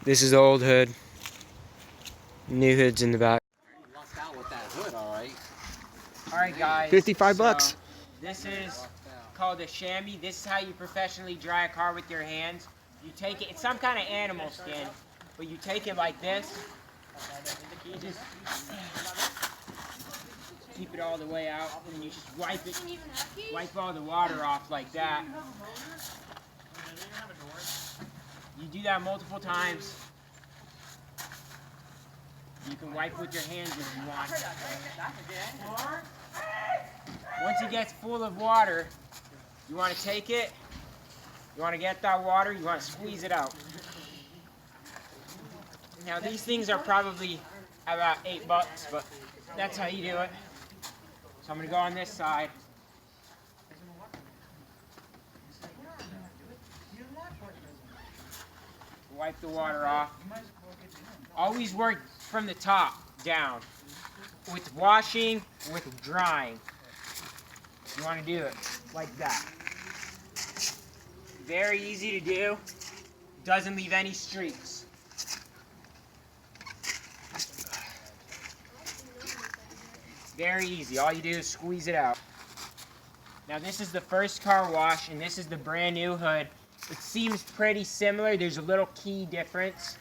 This is the old hood. New hood's in the back. Lucked out with that hood, all right. All right, guys. 55 bucks. This is called a chamois. This is how you professionally dry a car with your hands. You take it. It's some kind of animal skin, but you take it like this. You just keep it all the way out, and you just wipe it. Wipe all the water off like that. You do that multiple times. You can wipe with your hands if you want. Once it gets full of water, you want to take it, you want to get that water, you want to squeeze it out. Now these things are probably about $8, but that's how you do it. So I'm going to go on this side. Wipe the water off. Always work from the top down. With washing, with drying. You want to do it like that. Very easy to do. Doesn't leave any streaks. Very easy. All you do is squeeze it out. Now this is the first car wash, and this is the brand new hood. It seems pretty similar. There's a little key difference.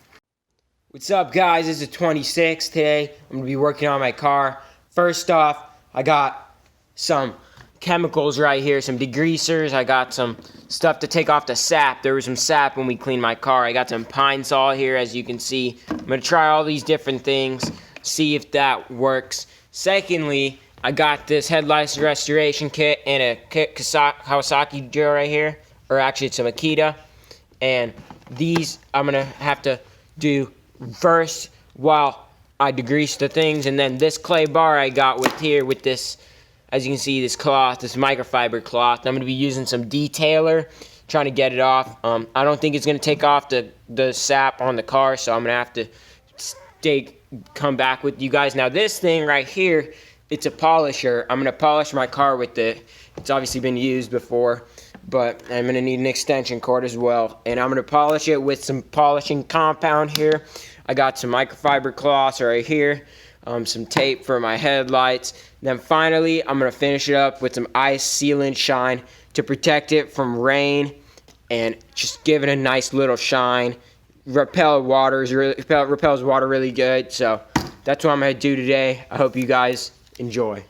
What's up, guys? This is 26 today. I'm going to be working on my car. First off, I got some chemicals right here, some degreasers. I got some stuff to take off the sap. There was some sap when we cleaned my car. I got some Pine Sol here, as you can see. I'm going to try all these different things, see if that works. Secondly, I got this headlights restoration kit and a Kawasaki drill right here. Or actually, it's a Makita. And these I'm going to have to do first while I degrease the things. And then this clay bar I got with here with this, as you can see, this cloth, this microfiber cloth. I'm going to be using some detailer, trying to get it off. I don't think it's going to take off the sap on the car, so I'm going to have to come back with you guys. Now this thing right here, it's a polisher. I'm going to polish my car with it. It's obviously been used before, but I'm going to need an extension cord as well. And I'm going to polish it with some polishing compound here. I got some microfiber cloths right here, some tape for my headlights. Then finally, I'm going to finish it up with some ice sealant shine to protect it from rain and just give it a nice little shine. Repels water really good. So that's what I'm going to do today. I hope you guys enjoy.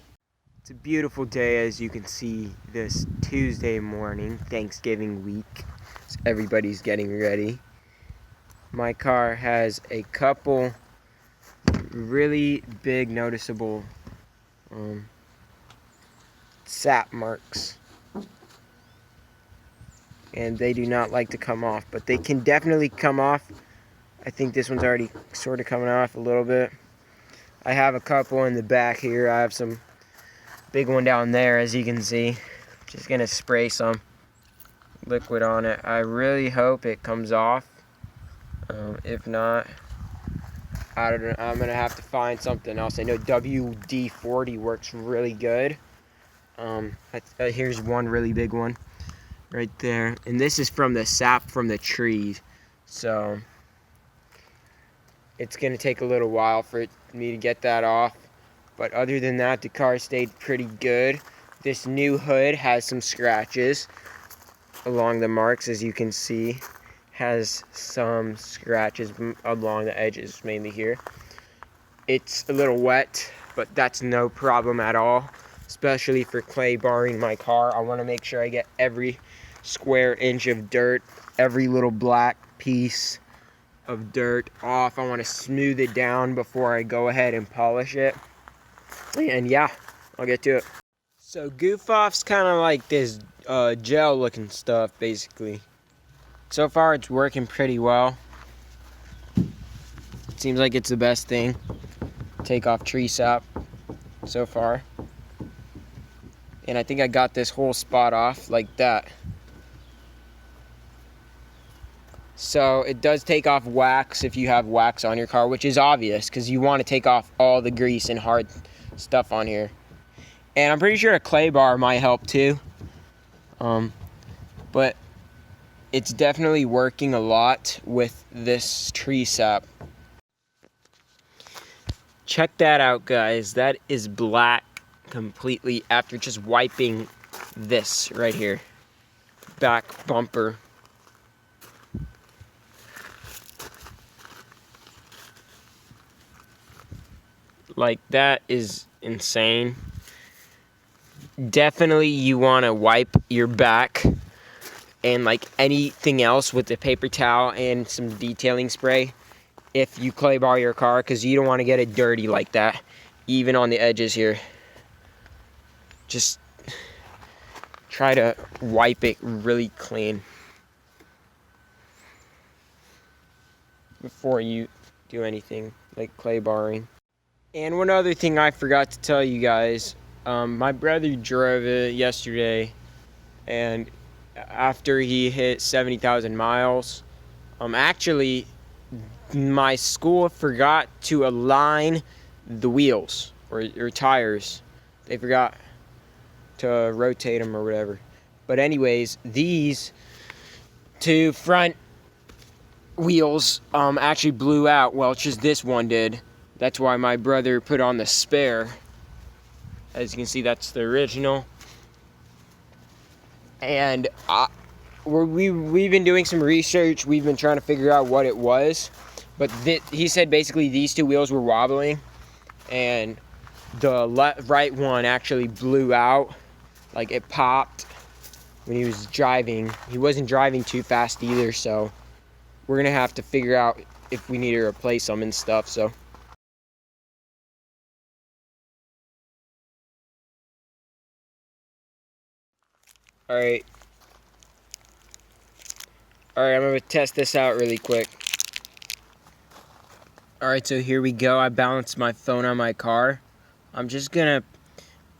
It's a beautiful day, as you can see, this Tuesday morning, Thanksgiving week. So everybody's getting ready. My car has a couple really big noticeable sap marks. And they do not like to come off, but they can definitely come off. I think this one's already sort of coming off a little bit. I have a couple in the back here. I have some big one down there, as you can see. Just gonna spray some liquid on it. I really hope it comes off. If not, I don't know, I'm gonna have to find something else. I know WD-40 works really good. Here's one really big one right there, and this is from the sap from the trees, so it's gonna take a little while for me to get that off. But other than that, the car stayed pretty good. This new hood has some scratches along the marks, as you can see. Has some scratches along the edges, mainly here. It's a little wet, but that's no problem at all, especially for clay barring my car. I want to make sure I get every square inch of dirt, every little black piece of dirt off. I want to smooth it down before I go ahead and polish it. And yeah, I'll get to it. So Goof Off's kind of like this gel looking stuff, basically. So far it's working pretty well. It seems like it's the best thing. Take off tree sap so far. And I think I got this whole spot off like that. So it does take off wax if you have wax on your car, which is obvious because you want to take off all the grease and hard stuff on here. And I'm pretty sure a clay bar might help too. But it's definitely working a lot with this tree sap. Check that out, guys. That is black completely after just wiping this right here. Back bumper. Like, that is insane. Definitely you want to wipe your back and like anything else with a paper towel and some detailing spray if you clay bar your car, because you don't want to get it dirty like that, even on the edges here. Just try to wipe it really clean before you do anything like clay barring. And one other thing I forgot to tell you guys, my brother drove it yesterday, and after he hit 70,000 miles, actually my school forgot to align the wheels or tires. They forgot to rotate them or whatever. But anyways, these two front wheels actually blew out. Well, it's just this one did. That's why my brother put on the spare. As you can see, that's the original. And we've been doing some research. We've been trying to figure out what it was. But he said basically these two wheels were wobbling, and the right one actually blew out. Like, it popped when he was driving. He wasn't driving too fast either, so we're gonna have to figure out if we need to replace them and stuff. So all right, I'm gonna test this out really quick. All right, so here we go. I balanced my phone on my car. I'm just gonna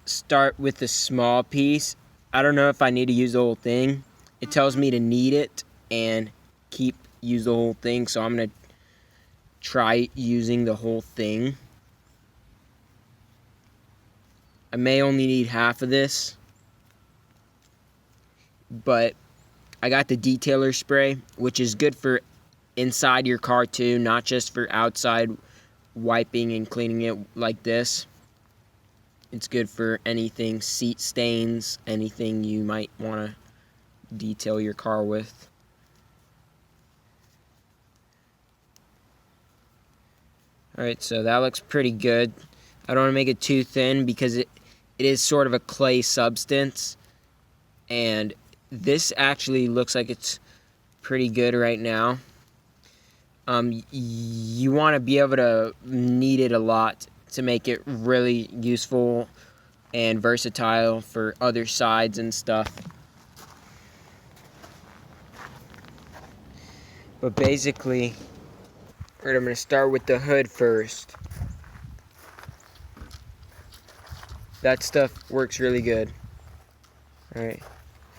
start with the small piece. I don't know if I need to use the whole thing. It tells me to knead it and use the whole thing, so I'm gonna try using the whole thing. I may only need half of this, but I got the detailer spray, which is good for inside your car too, not just for outside wiping and cleaning it like this. It's good for anything, seat stains, anything you might want to detail your car with. Alright, so that looks pretty good. I don't want to make it too thin because it is sort of a clay substance. And this actually looks like it's pretty good right now. You want to be able to knead it a lot to make it really useful and versatile for other sides and stuff. But basically, I'm going to start with the hood first. That stuff works really good. Alright.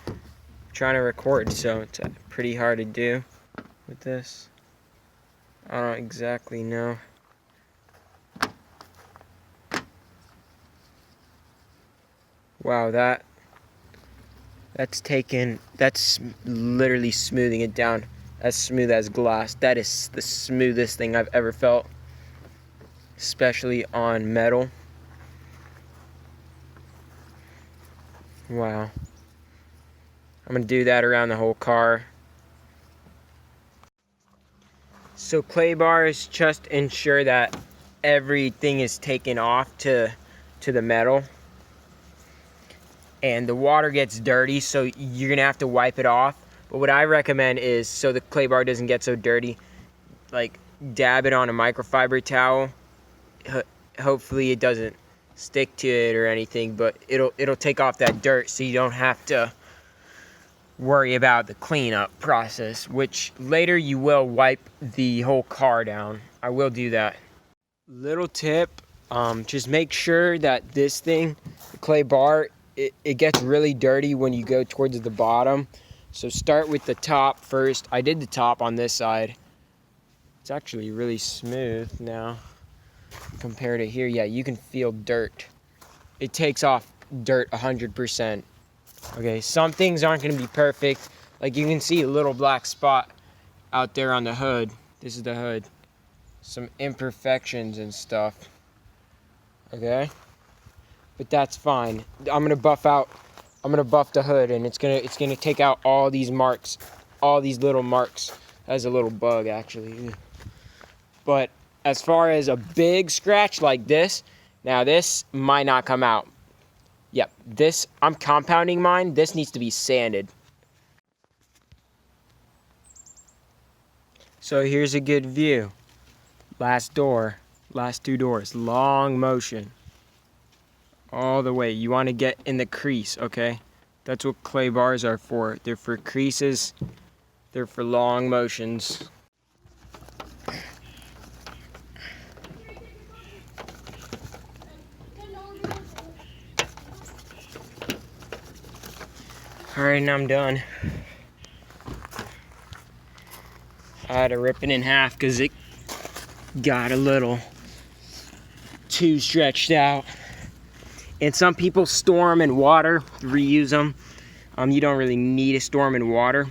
I'm trying to record, so it's pretty hard to do with this. I don't exactly know. Wow, that's literally smoothing it down as smooth as glass. That is the smoothest thing I've ever felt, especially on metal. Wow. I'm gonna do that around the whole car. So clay bars just ensure that everything is taken off to the metal, and the water gets dirty, so you're gonna have to wipe it off. But what I recommend is, so the clay bar doesn't get so dirty, like dab it on a microfiber towel. Hopefully it doesn't stick to it or anything, but it'll take off that dirt, so you don't have to worry about the cleanup process, which later you will wipe the whole car down. I will do that. Little tip, just make sure that this thing, the clay bar, it gets really dirty when you go towards the bottom. So start with the top first. I did the top on this side. It's actually really smooth now compared to here. Yeah, you can feel dirt. It takes off dirt 100%. Okay, some things aren't going to be perfect. Like you can see a little black spot out there on the hood. This is the hood. Some imperfections and stuff. Okay? But that's fine. I'm gonna buff the hood, and it's gonna take out all these marks, all these little marks. That's a little bug actually. But as far as a big scratch like this, now this might not come out. Yep, this, I'm compounding mine. This needs to be sanded. So here's a good view. Last door, last two doors, long motion. All the way. You want to get in the crease, okay? That's what clay bars are for. They're for creases. They're for long motions. Alright, and I'm done. I had to rip it in half because it got a little too stretched out. And some people store them in water, reuse them. You don't really need to store them in water.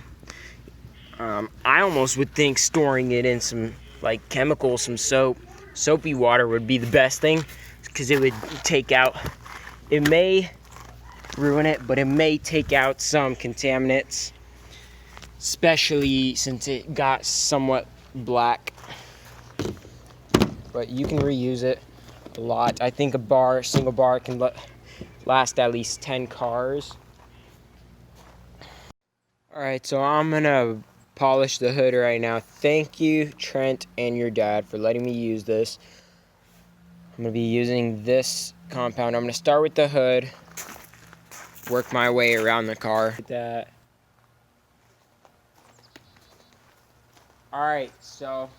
I almost would think storing it in some like chemicals, some soapy water would be the best thing, because it would take out, it may ruin it, but it may take out some contaminants, especially since it got somewhat black. But you can reuse it a lot. I think a single bar can last at least 10 cars. Alright, so I'm gonna polish the hood right now. Thank you, Trent and your dad, for letting me use this. I'm gonna be using this compound. I'm gonna start with the hood, work my way around the car. Like that. Alright, so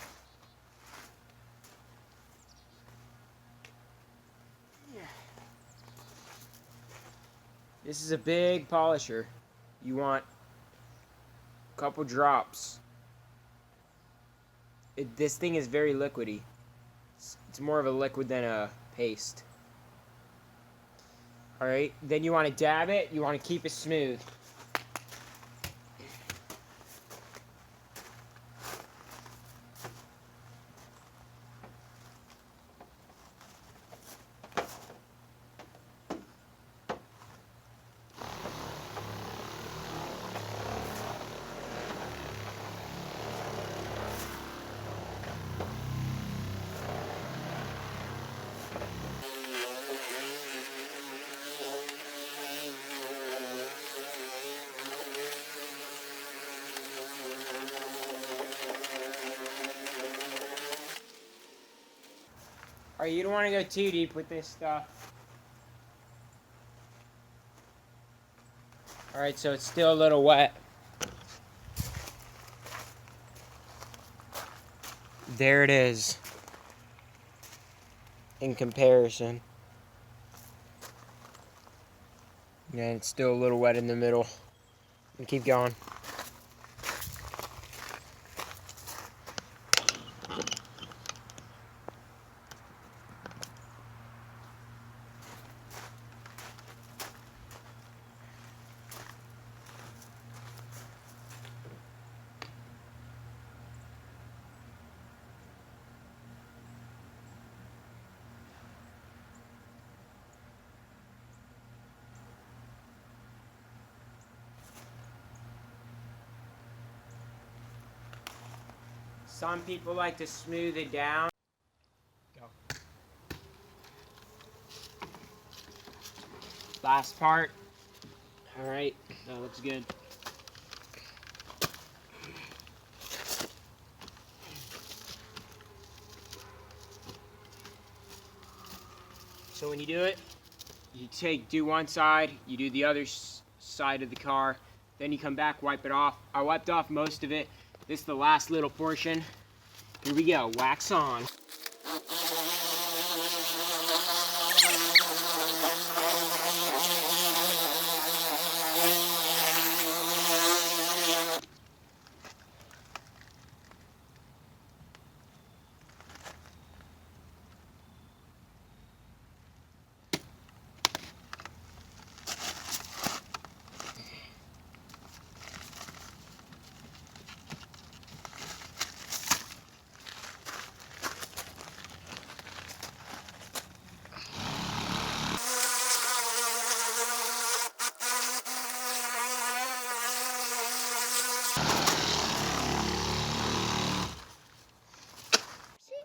this is a big polisher. You want a couple drops. This thing is very liquidy. It's more of a liquid than a paste. Alright, then you want to dab it. You want to keep it smooth. Alright, you don't want to go too deep with this stuff. Alright, so it's still a little wet. There it is. In comparison. Yeah, it's still a little wet in the middle. And keep going. Some people like to smooth it down. Go. Last part. All right, that looks good. So when you do it, you do one side, you do the other side of the car, then you come back, wipe it off. I wiped off most of it. This is the last little portion. Here we go, wax on.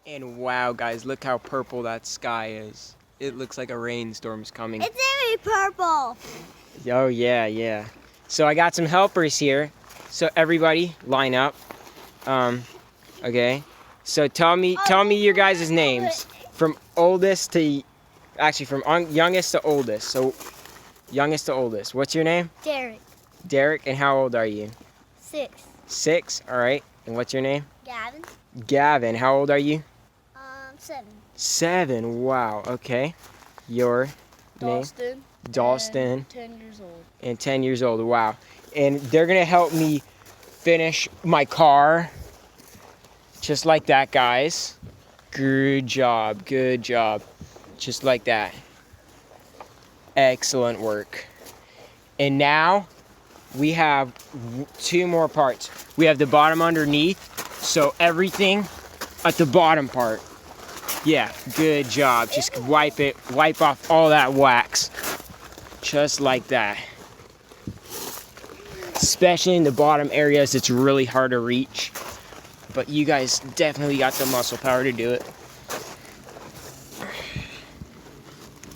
And wow, guys, look how purple that sky is. It looks like a rainstorm's coming. It's very purple. Oh, yeah, yeah. So I got some helpers here. So everybody, line up. Okay. So tell me your guys' names. From oldest to, actually from youngest to oldest. So youngest to oldest. What's your name? Derek. Derek, and how old are you? 6. 6, all right. And what's your name? Gavin. Gavin, how old are you? 7. 7, wow, okay. Your name? Dalston. 10 years old. And 10 years old, wow. And they're gonna help me finish my car. Just like that, guys. Good job, good job. Just like that. Excellent work. And now we have 2 more parts. We have the bottom underneath, so everything at the bottom part. Yeah, good job. Just wipe off all that wax. Just like that. Especially in the bottom areas, it's really hard to reach. But you guys definitely got the muscle power to do it.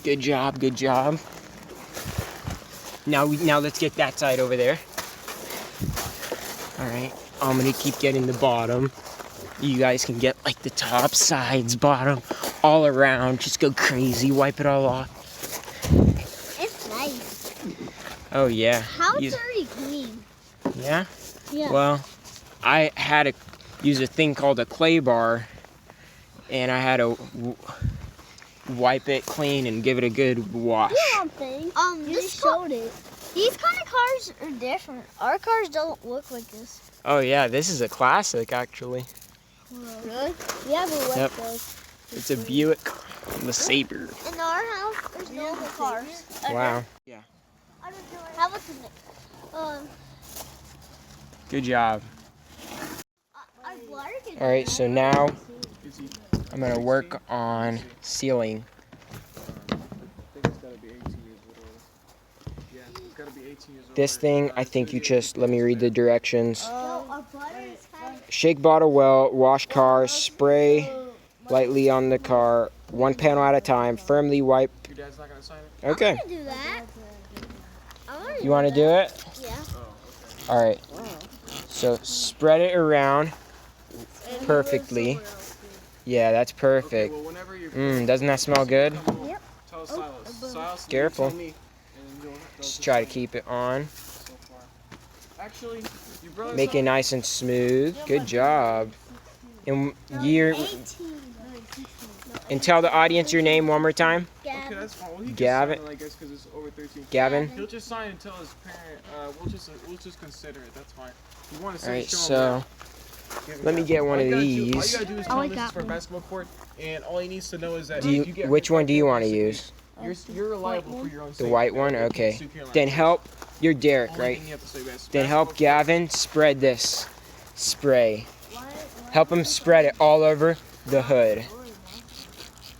Good job, good job. Now let's get that side over there. All right, I'm gonna keep getting the bottom. You guys can get like the top, sides, bottom, all around. Just go crazy, wipe it all off. It's nice. Oh yeah. How dirty clean? Yeah? Yeah. Well, I had to use a thing called a clay bar, and I had to wipe it clean and give it a good wash. You showed it. These kind of cars are different. Our cars don't look like this. Oh yeah, this is a classic actually. Really? Yeah, but what Yep. does? It's a Buick LeSabre. In our house, there's no other cars. Wow. Yeah. How about the Good job. our blood? All right, so now I'm gonna work on sealing. This thing, I think you just, let me read the directions. Shake bottle well, wash car, spray lightly on the car, 1 panel at a time, firmly wipe. Your dad's not gonna sign it? Okay. I wanna do that. You wanna do it? Yeah. All right. So spread it around perfectly. Yeah, that's perfect. Well, whenever you're Doesn't that smell good? Yep. tell Silas. Silas, Careful. tell me, and you'll Just try to keep it on. so far. Actually, your brother Make it nice and smooth. Good job. And and tell the audience your name one more time. Okay, that's fine. Well, he Gavin. Just signed it, I guess, because it's over 13. Gavin. He'll just sign and tell his parent. We'll just consider it. That's fine. You want to All say right, show him so that. let me get one of All these. you gotta do is tell Oh, I him this is got for a one. basketball court, and all he needs to know is that Do if you, get which hurt one do you right want to there, use? You're reliable for your own The safety. white one? That's Okay. South Carolina. Then help. You're Derek, Only right? thing you have to say, guys, Then help basketball court. Gavin spread this spray. Help him spread it all over the hood.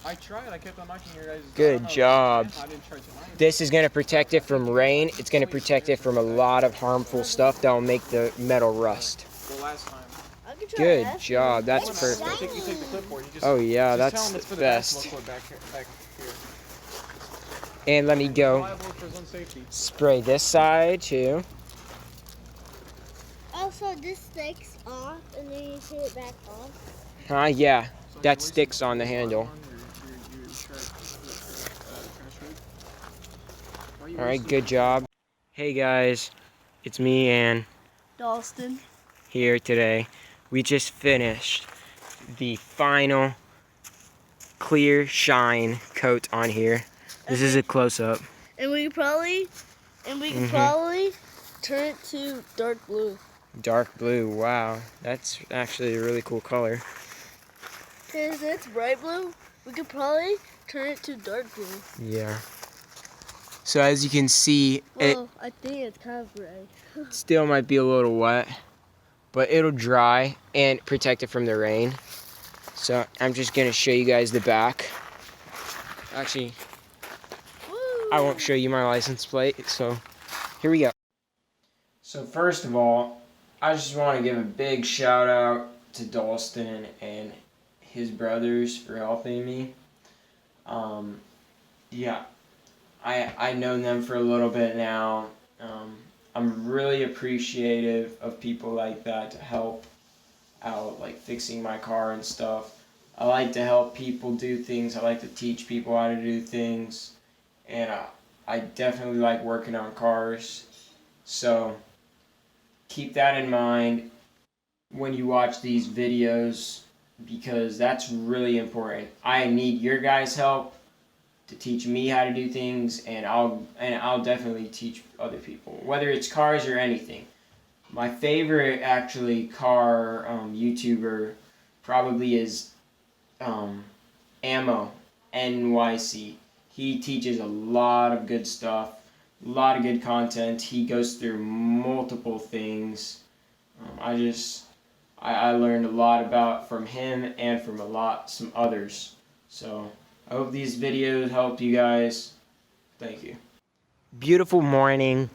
I tried. I kept on knocking your guys' Good job. I didn't try tonight. This is going to protect it from rain. It's going to protect it from a lot of harmful stuff that will make the metal rust. The last time. Good job. That's perfect. You take the clipboard. You just, Oh yeah, just tell that's him it's for the the best. basketball court back here. And let me go Reliable for his own safety. spray this side too. Also, this sticks off, and then you see it back off. Yeah, So that your sticks on the license handle. your trash hood. Why are you All right, wasting good job. Hey guys, it's me and Dalston. here today. We just finished the final clear shine coat on here. This is a close-up. And we could probably turn it to dark blue. Dark blue, wow. That's actually a really cool color. Cause it's bright blue, we could probably turn it to dark blue. Yeah. So as you can see, it Well, I think it's kind of gray. still might be a little wet, but it'll dry and protect it from the rain. So I'm just gonna show you guys the back. Actually, I won't show you my license plate, so here we go. So first of all, I just want to give a big shout out to Dalston and his brothers for helping me. Yeah, I've known them for a little bit now. I'm really appreciative of people like that to help out, like fixing my car and stuff. I like to help people do things. I like to teach people how to do things. And I definitely like working on cars. So keep that in mind when you watch these videos, because that's really important. I need your guys' help to teach me how to do things, and I'll definitely teach other people, whether it's cars or anything. My favorite actually car YouTuber probably is Ammo NYC. He teaches a lot of good stuff, a lot of good content. He goes through multiple things. I learned a lot from him and from some others. So I hope these videos helped you guys. Thank you. Beautiful morning.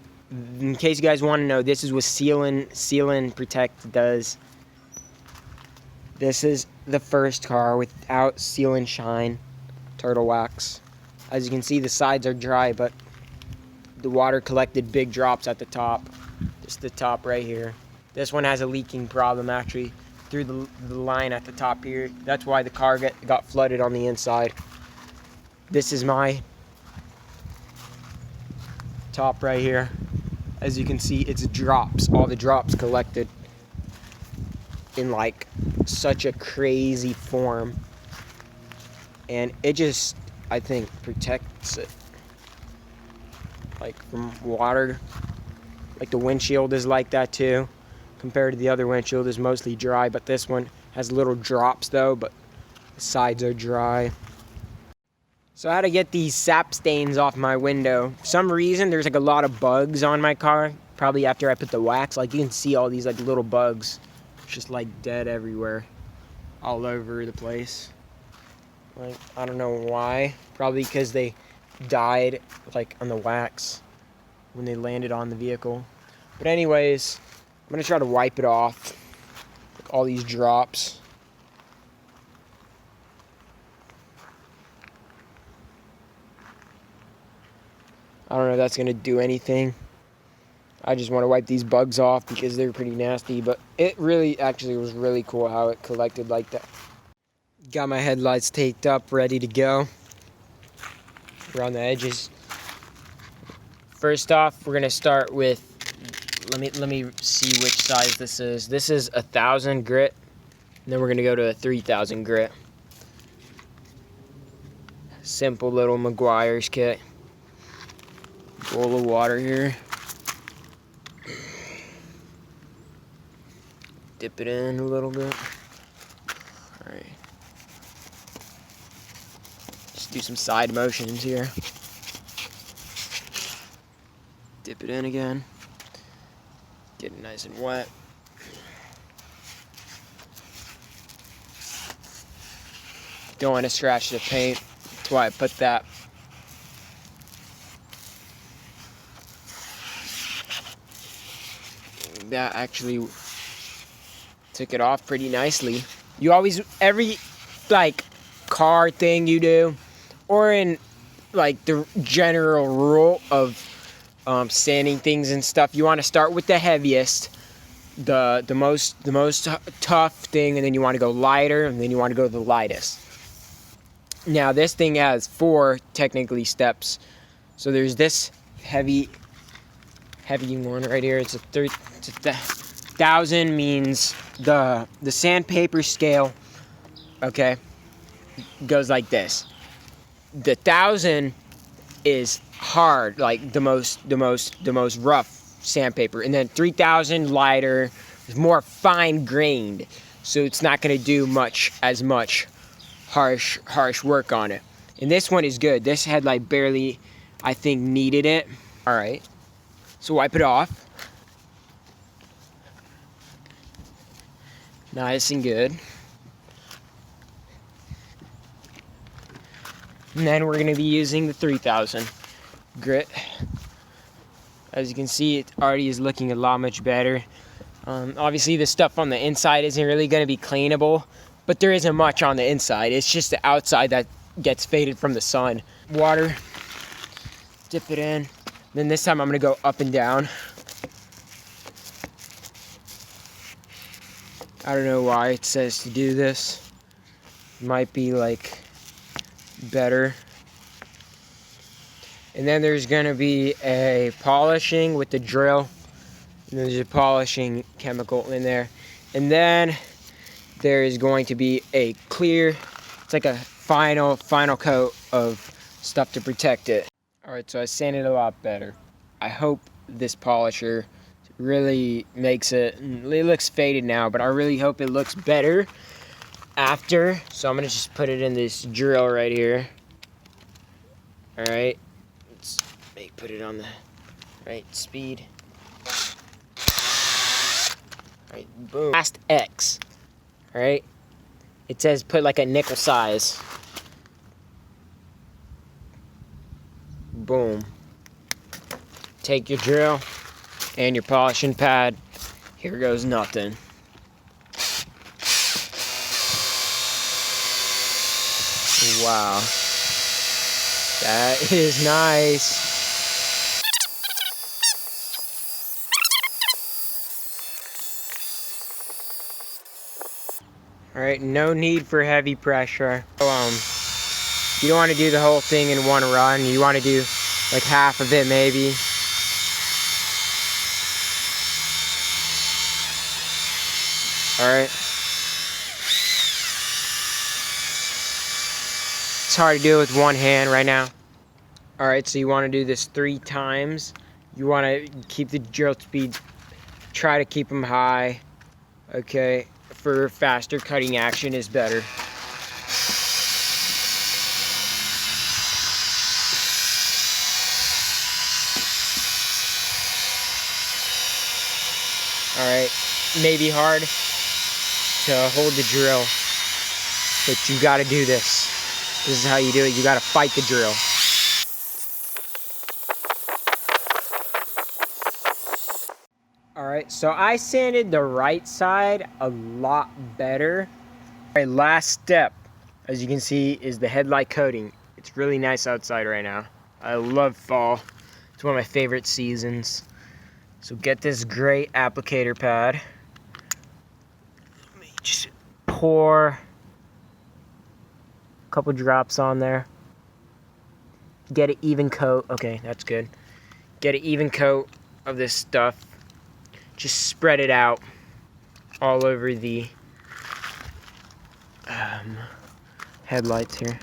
In case you guys want to know, this is what Seal and Protect does. This is the first car without Seal and Shine turtle wax. As you can see, the sides are dry, but the water collected big drops at the top. Just the top right here. This one has a leaking problem actually through the line at the top here. That's why the car got flooded on the inside. This is my top right here. As you can see, it's drops. All the drops collected in like such a crazy form. And it just, I think, protects it. Like from water. Like the windshield is like that too. Compared to the other windshield is mostly dry, but this one has little drops though, but the sides are dry. So I had to get these sap stains off my window. For some reason, there's like a lot of bugs on my car. Probably after I put the wax. Like you can see all these like little bugs. Just like dead everywhere. All over the place. Like, I don't know why. Probably because they died like on the wax when they landed on the vehicle. But anyways, I'm gonna try to wipe it off. Like all these drops. I don't know if that's gonna do anything. I just want to wipe these bugs off because they're pretty nasty, but it really actually was really cool how it collected like that. Got my headlights taped up, ready to go. Around the edges. First off, we're gonna start with, let me see which size this is. This is 1,000 grit, and then we're gonna go to a 3,000 grit. Simple little Meguiar's kit. Bowl of water here. Dip it in a little bit. Alright. Just do some side motions here. Dip it in again. Get it nice and wet. Don't want to scratch the paint. That's why I put that. That actually took it off pretty nicely. You always, every like car thing you do, or in like the general rule of sanding things and stuff, you want to start with the heaviest, the most tough thing, and then you want to go lighter, and then you want to go to the lightest. Now this thing has 4 technically steps. So there's this heavy one right here. It's a 1,000 means the sandpaper scale, okay, goes like this. The 1,000 is hard, like the most rough sandpaper, and then 3,000 lighter, is more fine grained, so it's not going to do as much harsh work on it. And this one is good. This headlight barely, I think, needed it. All right, so wipe it off. Nice and good. And then we're going to be using the 3,000 grit. As you can see, it already is looking a lot much better. Obviously, the stuff on the inside isn't really going to be cleanable, but there isn't much on the inside. It's just the outside that gets faded from the sun. Water, dip it in. Then this time I'm gonna go up and down. I don't know why it says to do this. Might be like better. And then there's gonna be a polishing with the drill. And there's a polishing chemical in there. And then there is going to be a clear, it's like a final coat of stuff to protect it. All right, so I sanded it a lot better. I hope this polisher really makes it looks faded now, but I really hope it looks better after. So I'm gonna just put it in this drill right here. All right, let's put it on the right speed. All right, boom. Last X. All right, it says put like a nickel size. Boom. Take your drill and your polishing pad. Here goes nothing. Wow. That is nice. All right, no need for heavy pressure. You don't want to do the whole thing in one run. You want to do like half of it maybe. All right. It's hard to do it with one hand right now. All right, so you want to do this 3 times. You want to keep the drill speed, try to keep them high. Okay, for faster cutting action is better. All right, maybe hard to hold the drill, but you gotta do this. This is how you do it. You gotta fight the drill. All right, so I sanded the right side a lot better. All right, last step, as you can see, is the headlight coating. It's really nice outside right now. I love fall. It's one of my favorite seasons. So get this great applicator pad. Let me just pour a couple drops on there. Get an even coat. Okay, that's good. Get an even coat of this stuff. Just spread it out all over the headlights here.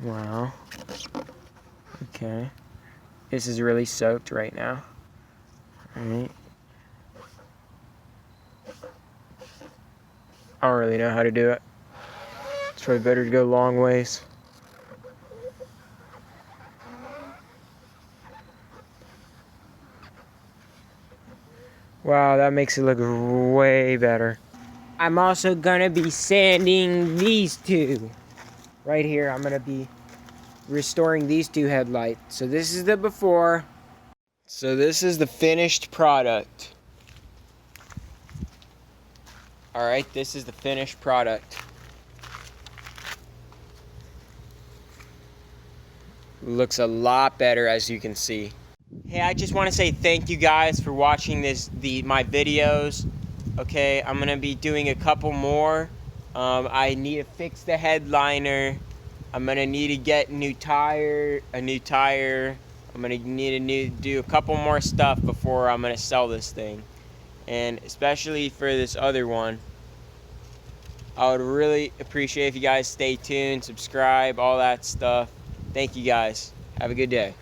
Wow. Okay. This is really soaked right now. Alright. I don't really know how to do it. It's probably better to go long ways. Wow, that makes it look way better. I'm also gonna be sanding these two. Right here, I'm gonna be restoring these 2 headlights. So this is the before. So this is the finished product. All right, this is the finished product. Looks a lot better, as you can see. Hey, I just want to say thank you guys for watching my videos. Okay, I'm gonna be doing a couple more. I need to fix the headliner. I'm gonna need to get a new tire. I'm gonna need to do a couple more stuff before I'm gonna sell this thing. And especially for this other one, I would really appreciate if you guys stay tuned, subscribe, all that stuff. Thank you guys. Have a good day.